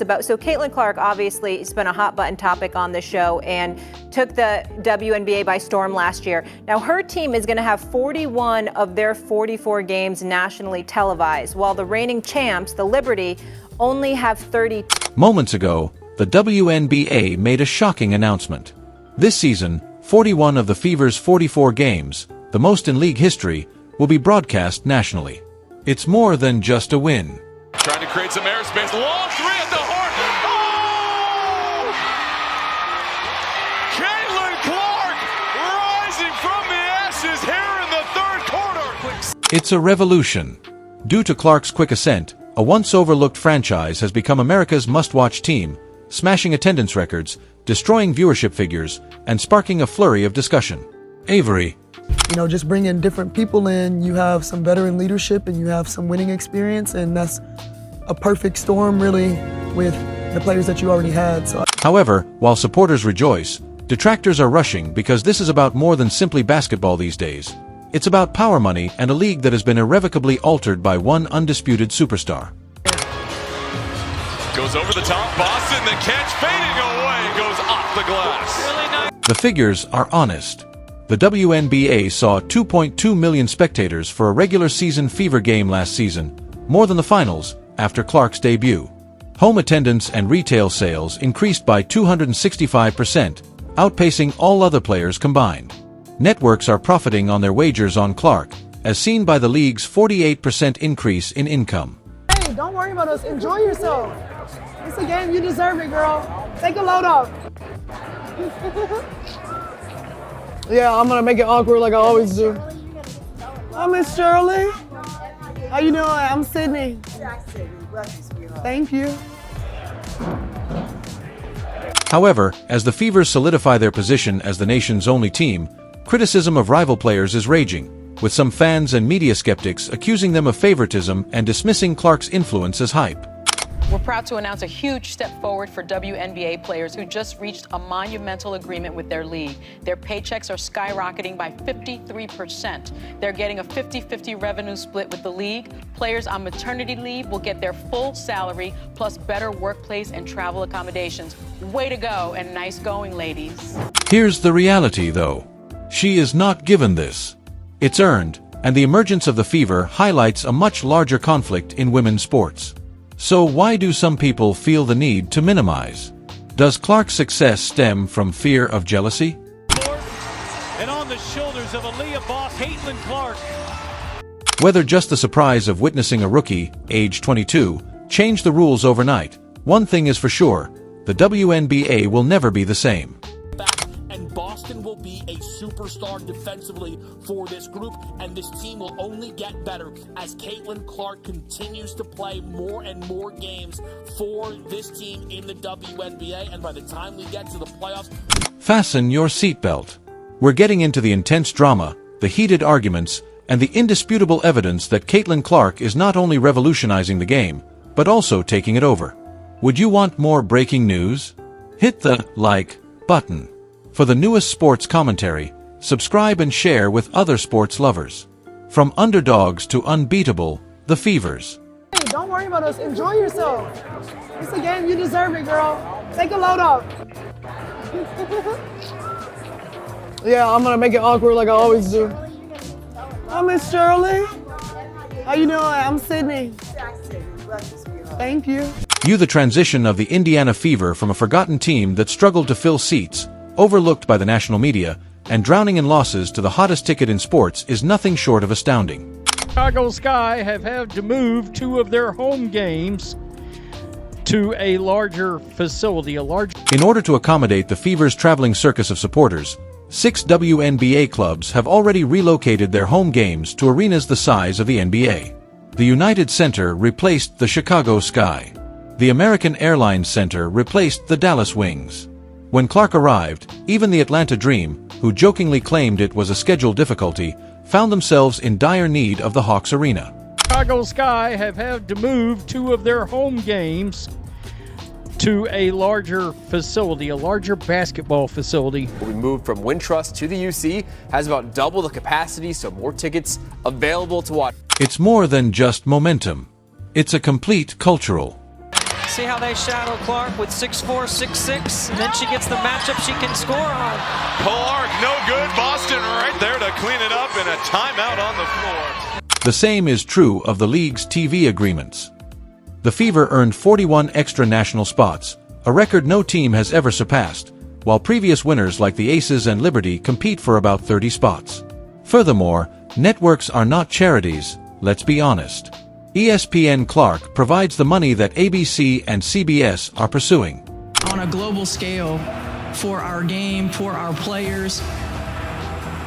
about, so Caitlin Clark obviously has been a hot button topic on the show and took the WNBA by storm last year. Now her team is going to have 41 of their 44 games nationally televised, while the reigning champs, the Liberty, only have 30. Moments ago, the WNBA made a shocking announcement. This season, 41 of the Fever's 44 games, the most in league history, will be broadcast nationally. It's more than just a win. Trying to create some airspace. Long three at the horn. Oh! Caitlin Clark rising from the ashes here in the third quarter. It's a revolution. Due to Clark's quick ascent, a once-overlooked franchise has become America's must-watch team, smashing attendance records, destroying viewership figures, and sparking a flurry of discussion. Avery. You know, just bringing different people in, you have some veteran leadership and you have some winning experience, and that's a perfect storm, really, with the players that you already had. However, while supporters rejoice, detractors are rushing because this is about more than simply basketball these days. It's about power money and a league that has been irrevocably altered by one undisputed superstar. Goes over the top, Boston, the catch fading away, goes off the glass. Really nice. The figures are honest. The WNBA saw 2.2 million spectators for a regular season Fever game last season, more than the finals after Clark's debut. Home attendance and retail sales increased by 265%, outpacing all other players combined. Networks are profiting on their wagers on Clark, as seen by the league's 48% increase in income. Hey, don't worry about us. Enjoy yourself. It's a game. You deserve it, girl. Take a load off. Yeah, I'm gonna make it awkward like I always do. Hi, Miss Shirley. How you doing? I'm Sydney. Thank you. However, as the Fevers solidify their position as the nation's only team, criticism of rival players is raging, with some fans and media skeptics accusing them of favoritism and dismissing Clark's influence as hype. We're proud to announce a huge step forward for WNBA players who just reached a monumental agreement with their league. Their paychecks are skyrocketing by 53%. They're getting a 50-50 revenue split with the league. Players on maternity leave will get their full salary, plus better workplace and travel accommodations. Way to go, and nice going, ladies. Here's the reality, though. She is not given this. It's earned, and the emergence of the Fever highlights a much larger conflict in women's sports. So why do some people feel the need to minimize? Does Clark's success stem from fear of jealousy? And on the shoulders of Aaliyah boss Caitlin Clark. Whether just the surprise of witnessing a rookie, age 22, change the rules overnight, one thing is for sure, the WNBA will never be the same. And Boston will be a superstar defensively for this group, and this team will only get better as Caitlin Clark continues to play more and more games for this team in the WNBA, and by the time we get to the playoffs... Fasten your seatbelt. We're getting into the intense drama, the heated arguments, and the indisputable evidence that Caitlin Clark is not only revolutionizing the game, but also taking it over. Would you want more breaking news? Hit the like button. For the newest sports commentary, subscribe and share with other sports lovers. From underdogs to unbeatable, the Fevers. Hey, don't worry about us. Enjoy yourself. It's a game. You deserve it, girl. Take a load off. Yeah, I'm gonna make it awkward like I always do. Hi, Miss Shirley. How you doing? I'm Sydney. Thank you. View the transition of the Indiana Fever from a forgotten team that struggled to fill seats, overlooked by the national media, and drowning in losses to the hottest ticket in sports is nothing short of astounding. Chicago Sky have had to move 2 of their home games to a larger facility, In order to accommodate the Fever's traveling circus of supporters, 6 WNBA clubs have already relocated their home games to arenas the size of the NBA. The United Center replaced the Chicago Sky. The American Airlines Center replaced the Dallas Wings. When Clark arrived, even the Atlanta Dream, who jokingly claimed it was a schedule difficulty, found themselves in dire need of the Hawks Arena. Chicago Sky have had to move 2 of their home games to a larger facility, a larger basketball facility. We moved from Wintrust to the UC, has about double the capacity, so more tickets available to watch. It's more than just momentum. It's a complete cultural See how they shadow Clark with 6'4", 6'6", and then she gets the matchup she can score on. Clark, no good. Boston right there to clean it up, and a timeout on the floor. The same is true of the league's TV agreements. The Fever earned 41 extra national spots, a record no team has ever surpassed, while previous winners like the Aces and Liberty compete for about 30 spots. Furthermore, networks are not charities, let's be honest. ESPN Clark provides the money that ABC and CBS are pursuing. On a global scale, for our game, for our players,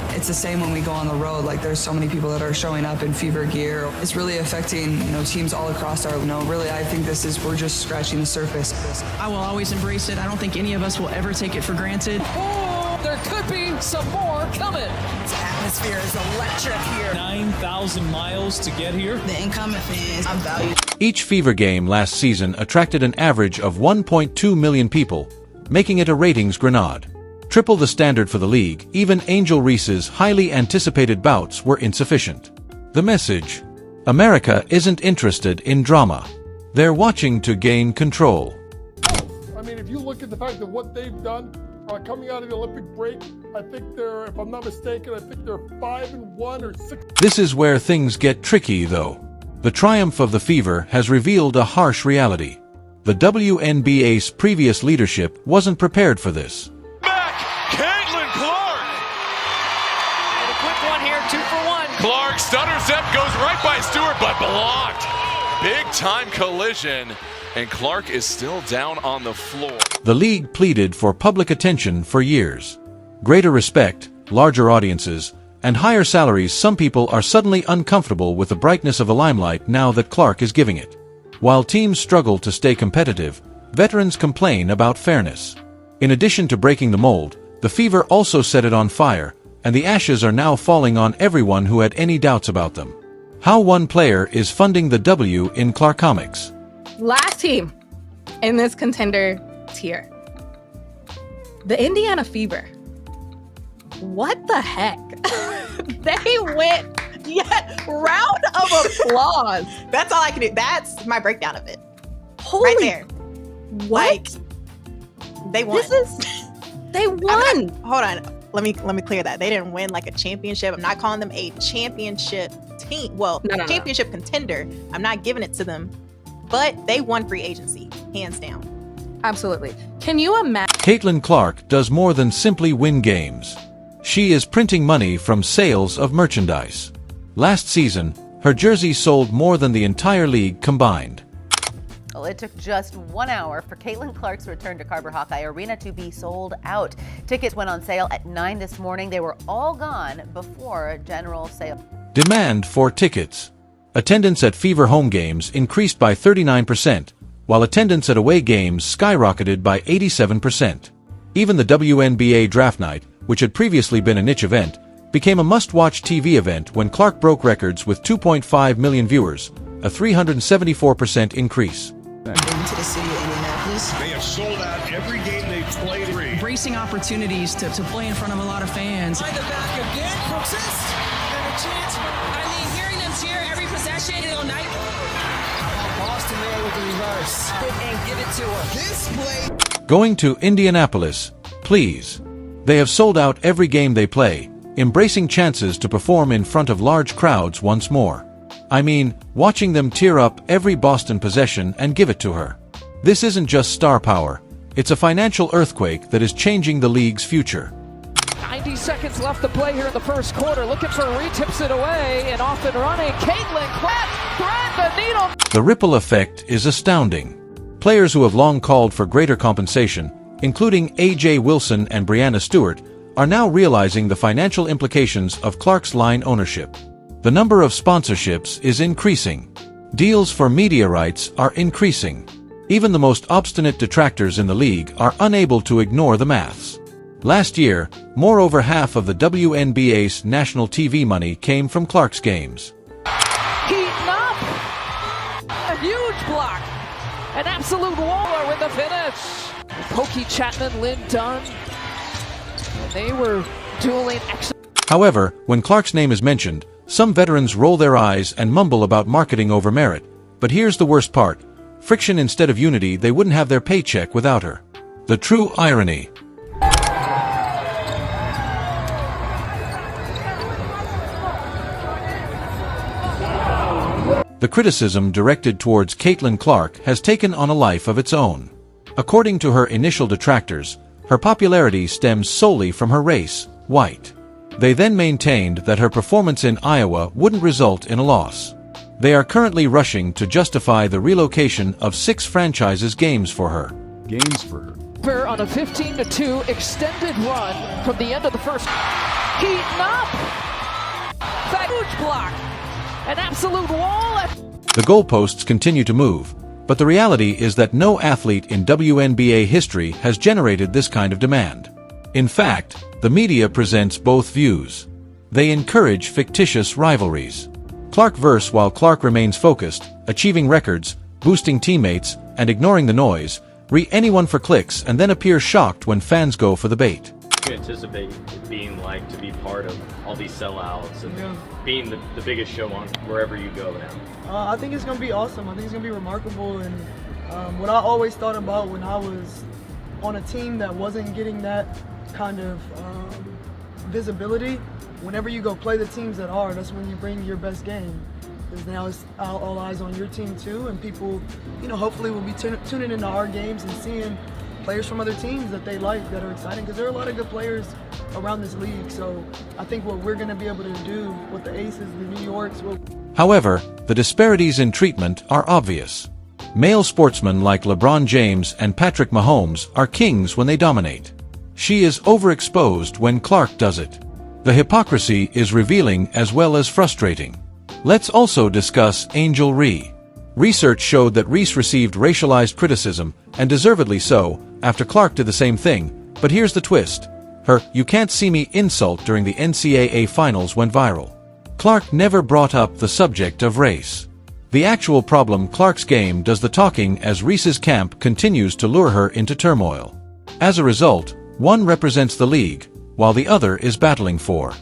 it's the same when we go on the road. Like, there's so many people that are showing up in Fever gear. It's really affecting, teams all across our, really, I think we're just scratching the surface. I will always embrace it. I don't think any of us will ever take it for granted. Oh, there could be some more coming. The atmosphere is electric here. 9,000 miles to get here. The incoming fans, I'm valued. Each Fever game last season attracted an average of 1.2 million people, making it a ratings grenade. Triple the standard for the league, even Angel Reese's highly anticipated bouts were insufficient. The message: America isn't interested in drama. They're watching to gain control. I mean, if you look at the fact of what they've done coming out of the Olympic break, I think they're, if I'm not mistaken, I think they're 5-1 or 6. This is where things get tricky, though. The triumph of the Fever has revealed a harsh reality. The WNBA's previous leadership wasn't prepared for this. Clark stutter step goes right by Stewart, but blocked. Big time collision, and Clark is still down on the floor. The league pleaded for public attention for years. Greater respect, larger audiences, and higher salaries. Some people are suddenly uncomfortable with the brightness of the limelight now that Clark is giving it. While teams struggle to stay competitive, veterans complain about fairness. In addition to breaking the mold, the Fever also set it on fire, and the ashes are now falling on everyone who had any doubts about them. How one player is funding the W in Clark Comics. Last team in this contender tier, the Indiana Fever. What the heck? They went round of applause. That's all I can do. That's my breakdown of it. Holy, right there. What? Like, they won. They won. Hold on. Let me clear that. They didn't win like a championship. I'm not calling them a championship team. Well, championship contender. I'm not giving it to them. But they won free agency, hands down. Absolutely. Can you imagine? Caitlin Clark does more than simply win games. She is printing money from sales of merchandise. Last season, her jerseys sold more than the entire league combined. Well, it took just 1 hour for Caitlin Clark's return to Carver Hawkeye Arena to be sold out. Tickets went on sale at 9 this morning. They were all gone before general sale. Demand for tickets. Attendance at Fever home games increased by 39%, while attendance at away games skyrocketed by 87%. Even the WNBA draft night, which had previously been a niche event, became a must-watch TV event when Clark broke records with 2.5 million viewers, a 374% increase. Into the city of Indianapolis. They have sold out every game they've played. Embracing opportunities to play in front of a lot of fans. By the back again, Brooks's, and a chance. I mean, hearing them cheer every possession all night. Boston there with the reverse. And give it to her. This play. Going to Indianapolis, please. They have sold out every game they play, embracing chances to perform in front of large crowds once more. I mean, watching them tear up every Boston possession and give it to her. This isn't just star power. It's a financial earthquake that is changing the league's future. 90 seconds left to play here in the first quarter. Looking for tips it away and off and running. Caitlin Clark thread the needle. The ripple effect is astounding. Players who have long called for greater compensation, including A.J. Wilson and Breanna Stewart, are now realizing the financial implications of Clark's line ownership. The number of sponsorships is increasing. Deals for media rights are increasing. Even the most obstinate detractors in the league are unable to ignore the maths. Last year, more over half of the WNBA's national TV money came from Clark's games. Keaton up! A huge block! An absolute waller with the finish! Pokey Chapman, Lynn Dunn. And they were dueling excellent. However, when Clark's name is mentioned, some veterans roll their eyes and mumble about marketing over merit. But here's the worst part. friction instead of unity. They wouldn't have their paycheck without her. The true irony. The criticism directed towards Caitlin Clark has taken on a life of its own. According to her initial detractors, her popularity stems solely from her race, white. They then maintained that her performance in Iowa wouldn't result in a loss. They are currently rushing to justify the relocation of 6 franchises games for her. On a 15-2 extended run from the end of the first. Heating up. That huge block. An absolute wall. The goalposts continue to move, but the reality is that no athlete in WNBA history has generated this kind of demand. In fact, the media presents both views. They encourage fictitious rivalries. Clark versus while Clark remains focused, achieving records, boosting teammates, and ignoring the noise, anyone for clicks and then appear shocked when fans go for the bait. You anticipate it being like to be part of all these sellouts and being the biggest show on wherever you go now? I think it's going to be awesome. I think it's going to be remarkable. And what I always thought about when I was on a team that wasn't getting that kind of visibility, whenever you go play the teams that are, that's when you bring your best game. Because now it's all eyes on your team too, and people, hopefully will be tuning into our games and seeing players from other teams that they like, that are exciting, because there are a lot of good players around this league. So I think what we're going to be able to do with the Aces, the New Yorks. However, the disparities in treatment are obvious. Male sportsmen like LeBron James and Patrick Mahomes are kings when they dominate. She is overexposed when Clark does it. The hypocrisy is revealing as well as frustrating. Let's also discuss Angel Reese. Research showed that Reese received racialized criticism, and deservedly so, after Clark did the same thing, but here's the twist. Her "you can't see me" insult during the NCAA finals went viral. Clark never brought up the subject of race. The actual problem: Clark's game does the talking as Reese's camp continues to lure her into turmoil. As a result, one represents the league, while the other is battling for